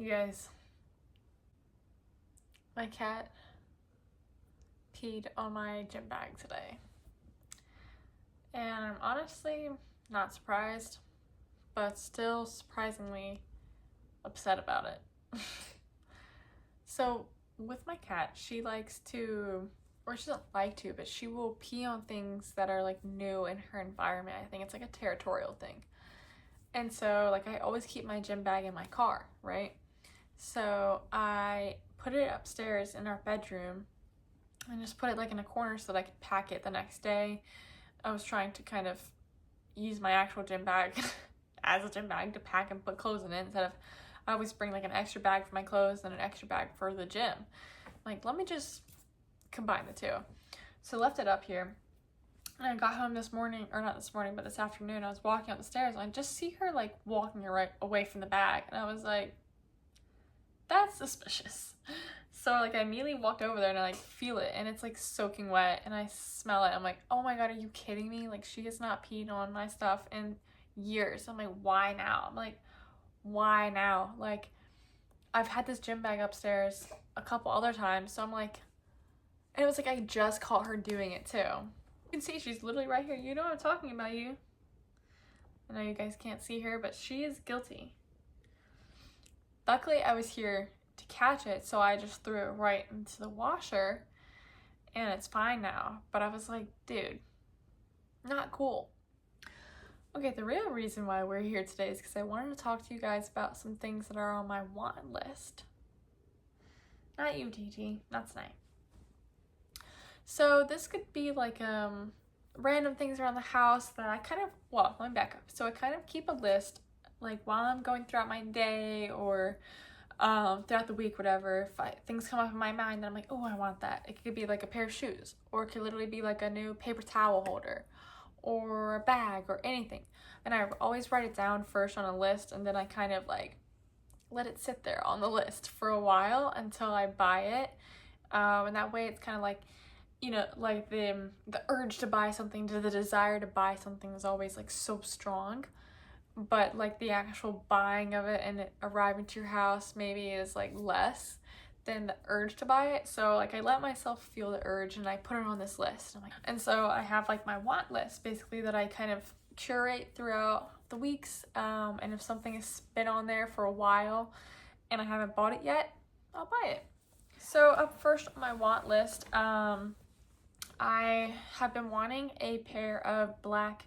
You guys, my cat peed on my gym bag today. And I'm honestly not surprised, but still surprisingly upset about it. So with my cat, she likes to, or she doesn't like to, but she will pee on things that are like new in her environment. I think it's like a territorial thing. And so like I always keep my gym bag in my car, right? So I put it upstairs in our bedroom and just put it like in a corner so that I could pack it the next day. I was trying to kind of use my actual gym bag as a gym bag to pack and put clothes in it instead of I always bring like an extra bag for my clothes and an extra bag for the gym. Like, let me just combine the two. So left it up here. And I got home this morning, or not this morning, but this afternoon, I was walking up the stairs and I just see her like walking right away from the bag. And I was like, that's suspicious. So like I immediately walked over there and I like feel it and it's like soaking wet and I smell it. I'm like, oh my God, are you kidding me? Like she has not peed on my stuff in years. I'm like, why now? I'm like, why now? Like I've had this gym bag upstairs a couple other times. So I'm like, and it was like I just caught her doing it too. You can see she's literally right here. You know what I'm talking about, you. I know you guys can't see her, but she is guilty. Luckily, I was here to catch it, so I just threw it right into the washer, and it's fine now. But I was like, dude, not cool. Okay, the real reason why we're here today is because I wanted to talk to you guys about some things that are on my want list. Not you, TT, not tonight. So this could be like random things around the house that I kind of, well, let me back up. So I kind of keep a list like while I'm going throughout my day or throughout the week, whatever. If things come up in my mind that I'm like, oh, I want that. It could be like a pair of shoes, or it could literally be like a new paper towel holder or a bag or anything. And I always write it down first on a list, and then I kind of like let it sit there on the list for a while until I buy it. And that way it's kind of like, you know, like the urge to buy something, to the desire to buy something is always like so strong, but like the actual buying of it and it arriving to your house maybe is like less than the urge to buy it. So like I let myself feel the urge and I put it on this list. And so I have like my want list basically that I kind of curate throughout the weeks, and if something has been on there for a while and I haven't bought it yet, I'll buy it. So up first on my want list, I have been wanting a pair of black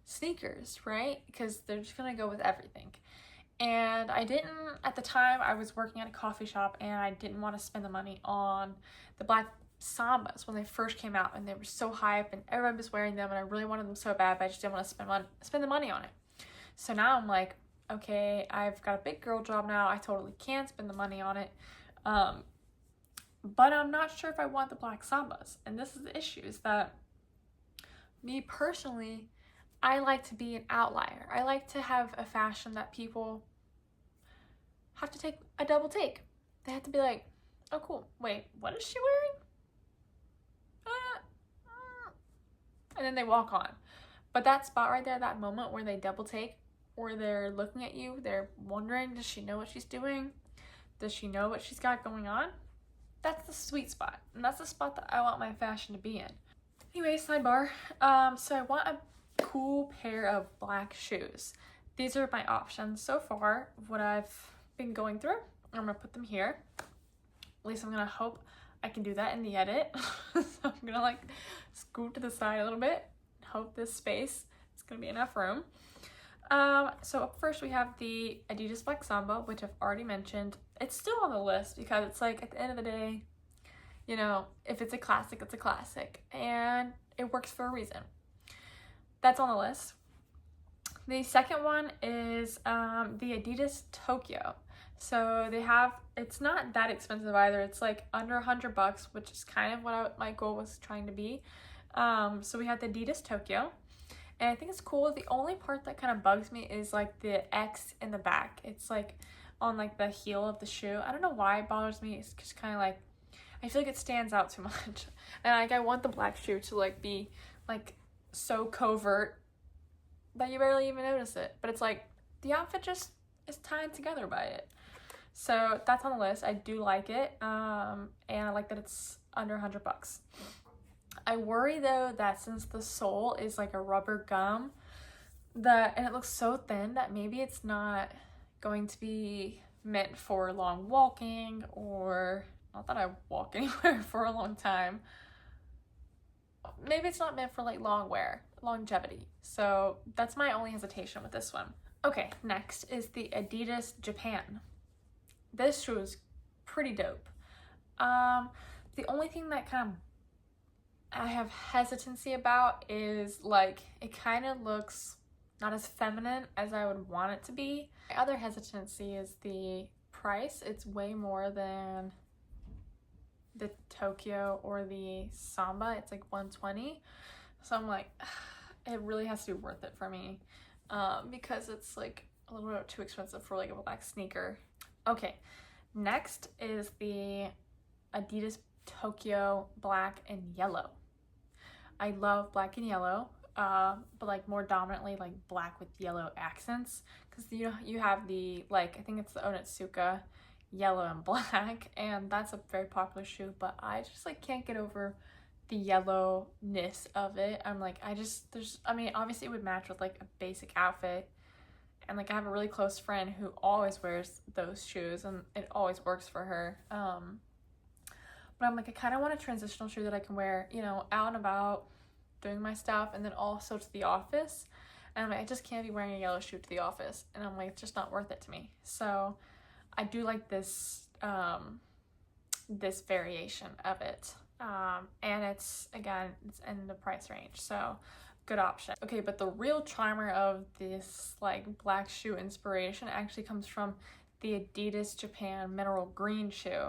sneakers, right? Because they're just gonna go with everything. And I didn't, at the time, I was working at a coffee shop and I didn't want to spend the money on the black Sambas when they first came out and they were so hype and everyone was wearing them and I really wanted them so bad, but I just didn't want to spend the money on it. So now I'm like, okay, I've got a big girl job now. I totally can spend the money on it. But I'm not sure if I want the black Sambas. And this is the issue, is that me personally, I like to be an outlier. I like to have a fashion that people have to take a double take. They have to be like, oh cool, wait, what is she wearing? And then they walk on. But that spot right there, that moment where they double take, or they're looking at you, they're wondering, does she know what she's doing? Does she know what she's got going on? That's the sweet spot. And that's the spot that I want my fashion to be in. Anyway, sidebar. So I want a cool pair of black shoes. These are my options so far of what I've been going through. I'm gonna put them here. At least I'm gonna hope I can do that in the edit. So I'm gonna like scoot to the side a little bit. Hope this space is gonna be enough room. So up first we have the Adidas Black Samba, which I've already mentioned. It's still on the list because it's like at the end of the day, you know, if it's a classic, it's a classic and it works for a reason. That's on the list. The second one is the Adidas Tokyo. So they have, it's not that expensive either. It's like under $100, which is kind of what my goal was trying to be. So we have the Adidas Tokyo. And I think it's cool. The only part that kind of bugs me is like the X in the back. It's like on like the heel of the shoe. I don't know why it bothers me. It's just kind of like, I feel like it stands out too much. And like I want the black shoe to like be like so covert that you barely even notice it. But it's like the outfit just is tied together by it. So that's on the list. I do like it, and I like that it's under $100. I worry though that since the sole is like a rubber gum, and it looks so thin that maybe it's not going to be meant for long walking, or not that I walk anywhere for a long time. Maybe it's not meant for like longevity. So that's my only hesitation with this one. Okay, next is the Adidas Japan. This shoe is pretty dope. The only thing that kind of I have hesitancy about is like it kind of looks not as feminine as I would want it to be. My other hesitancy is the price. It's way more than the Tokyo or the Samba. It's like $120. So I'm like, it really has to be worth it for me, because it's like a little bit too expensive for like a black sneaker. Okay, next is the Adidas Tokyo black and yellow. I love black and yellow, but like more dominantly like black with yellow accents, because you have the, like, I think it's the Onitsuka yellow and black, and that's a very popular shoe, but I just like can't get over the yellowness of it. I'm like, I mean, obviously it would match with like a basic outfit, and like I have a really close friend who always wears those shoes and it always works for her. But I'm like, I kind of want a transitional shoe that I can wear, you know, out and about doing my stuff, and then also to the office. And I'm like, I just can't be wearing a yellow shoe to the office, and I'm like, it's just not worth it to me. So I do like this this variation of it, and it's in the price range, so good option. Okay, but the real charmer of this like black shoe inspiration actually comes from the Adidas Japan mineral green shoe,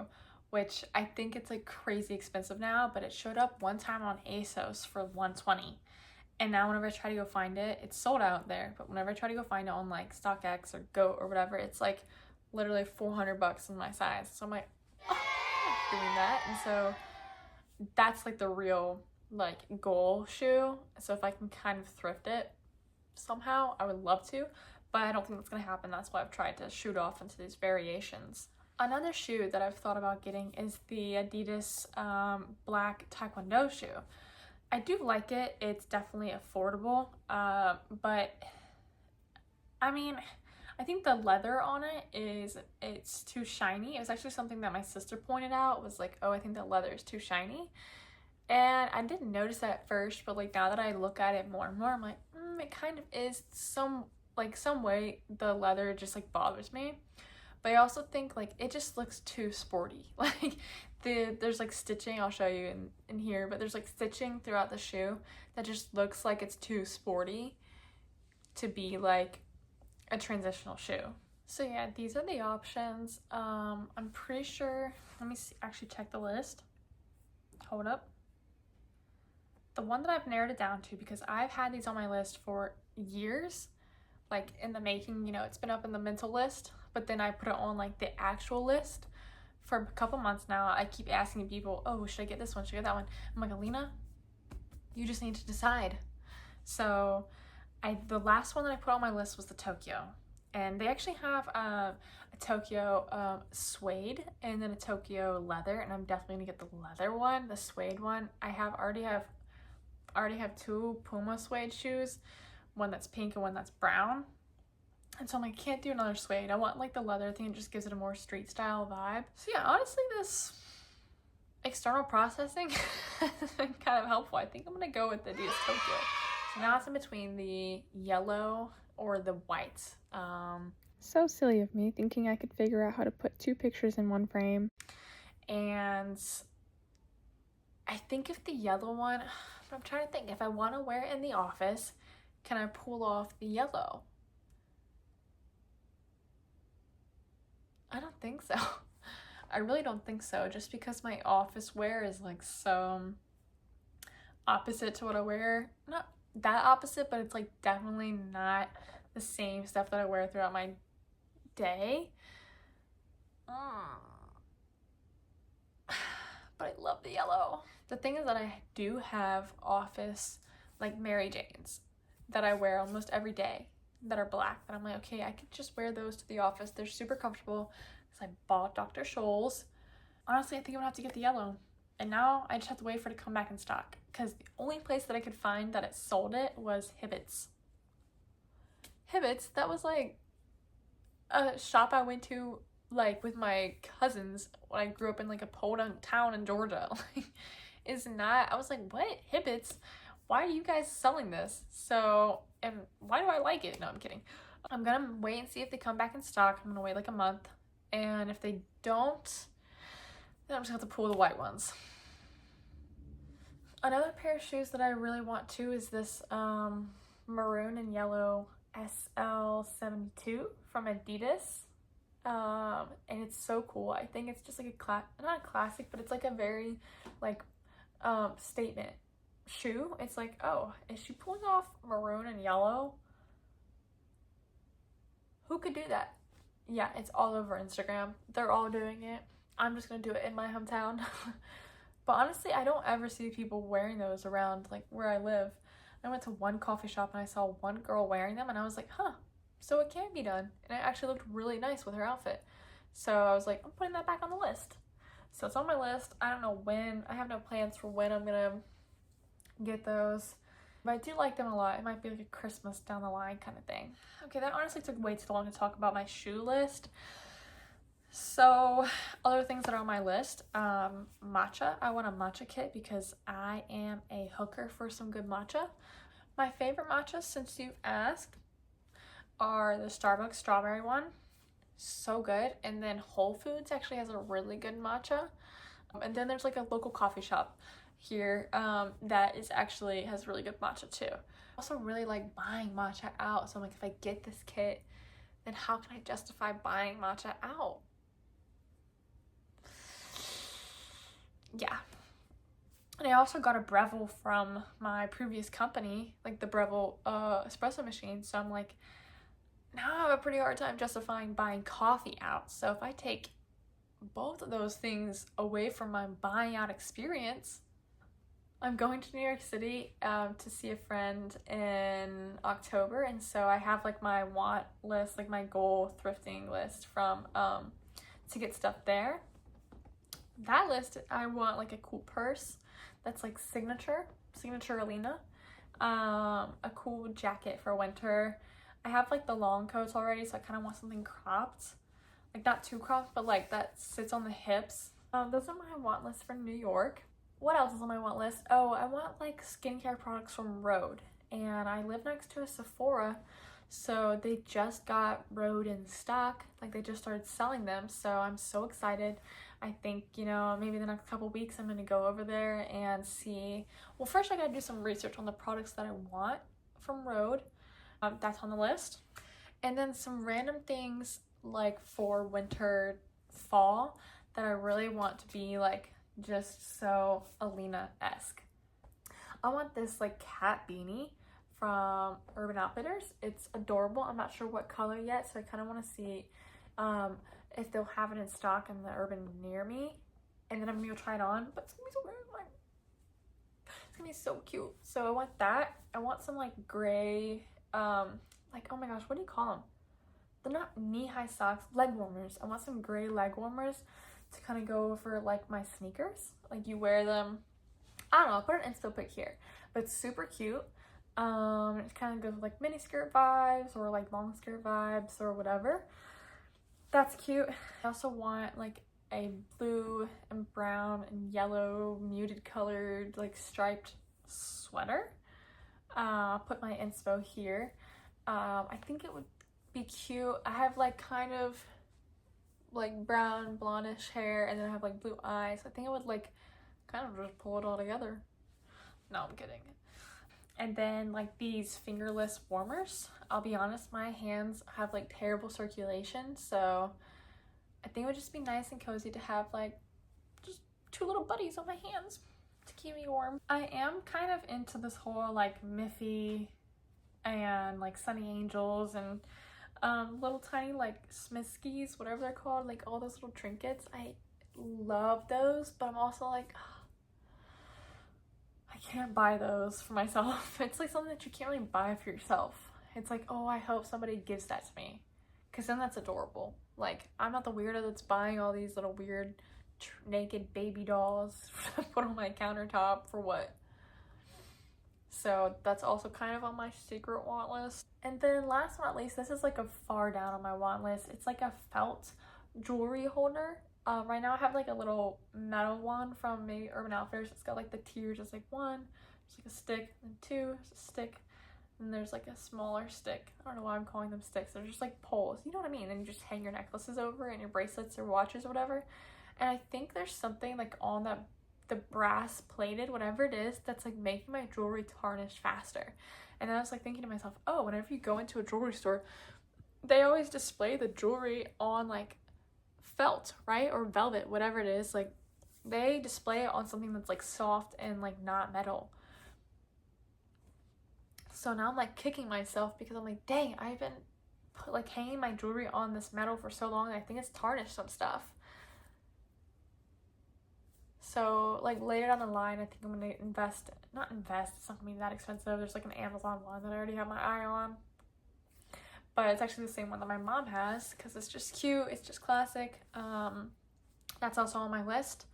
which I think it's like crazy expensive now, but it showed up one time on ASOS for $120. And now whenever I try to go find it, it's sold out there, but whenever I try to go find it on like StockX or Goat or whatever, it's like literally $400 in my size. So I'm like, oh, I'm not doing that. And so that's like the real like goal shoe. So if I can kind of thrift it somehow, I would love to, but I don't think that's gonna happen. That's why I've tried to shoot off into these variations. Another shoe that I've thought about getting is the Adidas black Taekwondo shoe. I do like it. It's definitely affordable, but I mean, I think the leather on it's too shiny. It was actually something that my sister pointed out, was like, oh, I think the leather is too shiny. And I didn't notice that at first, but like now that I look at it more and more, I'm like, it kind of is some way the leather just like bothers me. But I also think like it just looks too sporty. Like there's like stitching, I'll show you in here, but there's like stitching throughout the shoe that just looks like it's too sporty to be like a transitional shoe. So yeah, these are the options. I'm pretty sure, let me see, actually check the list. Hold up. The one that I've narrowed it down to, because I've had these on my list for years, like in the making, you know, it's been up in the mental list, but then I put it on like the actual list for a couple months now. I keep asking people, oh, should I get this one? Should I get that one? I'm like, Alina, you just need to decide. So the last one that I put on my list was the Tokyo, and they actually have a Tokyo suede and then a Tokyo leather, and I'm definitely gonna get the leather one. The suede one, I already have two Puma suede shoes, one that's pink and one that's brown. And so I'm like, I can't do another suede. I want like the leather thing. It just gives it a more street style vibe. So yeah, honestly, this external processing has been kind of helpful. I think I'm gonna go with the Adidas Tokyo. So now it's in between the yellow or the white. So silly of me, thinking I could figure out how to put two pictures in one frame. And I think if the yellow one, I'm trying to think, if I want to wear it in the office, can I pull off the yellow? I don't think so. I really don't think so, just because my office wear is like so opposite to what I wear. Not that opposite, but it's like definitely not the same stuff that I wear throughout my day. But I love the yellow. The thing is that I do have office like Mary Janes that I wear almost every day that are black, that I'm like, okay, I could just wear those to the office. They're super comfortable, because I bought Dr. Scholl's. Honestly, I think I'm gonna have to get the yellow. And now I just have to wait for it to come back in stock, because the only place that I could find that it sold it was Hibbett's. Hibbett's, that was like a shop I went to like with my cousins when I grew up in like a podunk town in Georgia. Like, is not, I was like, what? Hibbett's? Why are you guys selling this? So, and why do I like it? No, I'm kidding. I'm gonna wait and see if they come back in stock. I'm gonna wait like a month. And if they don't, then I'm just gonna have to pull the white ones. Another pair of shoes that I really want too is this maroon and yellow SL72 from Adidas. And it's so cool. I think it's just like not a classic, but it's like a very like statement shoe. It's like, oh, is she pulling off maroon and yellow? Who could do that? Yeah, it's all over Instagram. They're all doing it. I'm just gonna do it in my hometown. But honestly, I don't ever see people wearing those around like where I live. I went to one coffee shop and I saw one girl wearing them and I was like, huh, so it can be done. And it actually looked really nice with her outfit. So I was like, I'm putting that back on the list. So it's on my list. I don't know when. I have no plans for when I'm gonna get those. But I do like them a lot. It might be like a Christmas down the line kind of thing. Okay, that honestly took way too long to talk about my shoe list. So other things that are on my list, matcha. I want a matcha kit because I am a hooker for some good matcha. My favorite matchas, since you've asked, are the Starbucks strawberry one. So good. And then Whole Foods actually has a really good matcha. And then there's like a local coffee shop here that is actually has really good matcha too. I also really like buying matcha out. So I'm like, if I get this kit, then how can I justify buying matcha out? Yeah. And I also got a Breville from my previous company, like the Breville espresso machine. So I'm like, now I have a pretty hard time justifying buying coffee out. So if I take both of those things away from my buying out experience, I'm going to New York City to see a friend in October. And so I have like my want list, like my goal thrifting list from to get stuff there. That list, I want like a cool purse that's like signature Alina, a cool jacket for winter. I have like the long coats already, so I kind of want something cropped, like not too cropped, but like that sits on the hips. Those are my want list for New York. What else is on my want list? Oh, I want like skincare products from Rhode, and I live next to a Sephora, so they just got Rhode in stock. Like they just started selling them, so I'm so excited. I think, you know, maybe the next couple weeks I'm going to go over there and see. Well, first I got to do some research on the products that I want from Rhode. That's on the list. And then some random things like for winter, fall that I really want to be like just so Alina-esque. I want this like cat beanie from Urban Outfitters. It's adorable. I'm not sure what color yet, so I kind of want to see if they'll have it in stock in the Urban near me, and then I'm gonna go try it on. But it's gonna be so weird. Like, it's gonna be so cute. So I want that. I want some like gray, like, oh my gosh, what do you call them? They're not knee-high socks, leg warmers. I want some gray leg warmers to kind of go over like my sneakers. Like you wear them. I don't know. I'll put an Insta pic here, but it's super cute. It kind of goes with like mini skirt vibes or like long skirt vibes or whatever. That's cute. I also want like a blue and brown and yellow muted colored like striped sweater. I'll put my inspo here. I think it would be cute. I have like kind of like brown blondish hair, and then I have like blue eyes. I think I would like kind of just pull it all together. No, I'm kidding. And then like these fingerless warmers. I'll be honest, my hands have like terrible circulation, so I think it would just be nice and cozy to have like just two little buddies on my hands to keep me warm. I am kind of into this whole like Miffy and like Sunny Angels and little tiny like Smiskis, whatever they're called, like all those little trinkets. I love those, but I'm also like, I can't buy those for myself. It's like something that you can't really buy for yourself. It's like, oh, I hope somebody gives that to me, because then that's adorable. Like, I'm not the weirdo that's buying all these little weird naked baby dolls to put on my countertop for what? So that's also kind of on my secret want list. And then last but not least, this is like a far down on my want list. It's like a felt jewelry holder. Right now I have like a little metal one from maybe Urban Outfitters. It's got like the tiers. It's like one, there's like a stick, and two, there's a stick, and there's like a smaller stick. I don't know why I'm calling them sticks. They're just like poles. You know what I mean? And you just hang your necklaces over and your bracelets or watches or whatever. And I think there's something like on that, the brass plated, whatever it is, that's like making my jewelry tarnish faster. And then I was like thinking to myself, oh, whenever you go into a jewelry store, they always display the jewelry on like felt, right? Or velvet, whatever it is. Like they display it on something that's like soft and like not metal. So now I'm like kicking myself because I'm like, dang, I've been like hanging my jewelry on this metal for so long, and I think it's tarnished some stuff. So like later down the line, I think I'm gonna not invest, it's not gonna be that expensive. There's like an Amazon one that I already have my eye on, but it's actually the same one that my mom has because it's just cute, it's just classic. That's also on my list.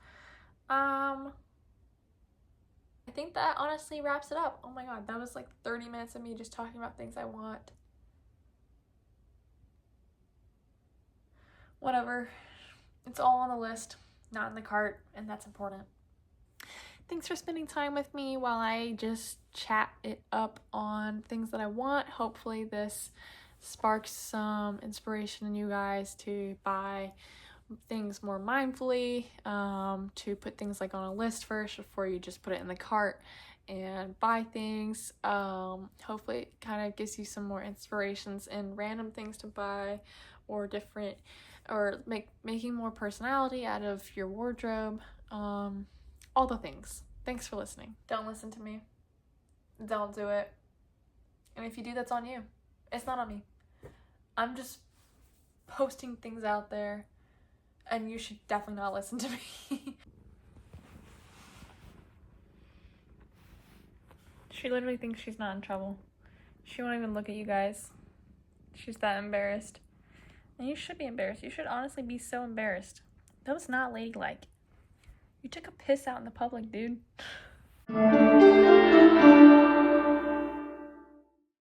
I think that honestly wraps it up. Oh my god, that was like 30 minutes of me just talking about things I want. Whatever, it's all on the list, not in the cart, and that's important. Thanks for spending time with me while I just chat it up on things that I want. Hopefully this sparks some inspiration in you guys to buy things more mindfully, to put things like on a list first before you just put it in the cart and buy things. Hopefully it kind of gives you some more inspirations and random things to buy, or different, or making more personality out of your wardrobe. All the things. Thanks for listening. Don't listen to me. Don't do it. And if you do, that's on you. It's not on me. I'm just posting things out there, and you should definitely not listen to me. She literally thinks she's not in trouble. She won't even look at you guys. She's that embarrassed. And you should be embarrassed. You should honestly be so embarrassed. That was not ladylike. You took a piss out in the public, dude.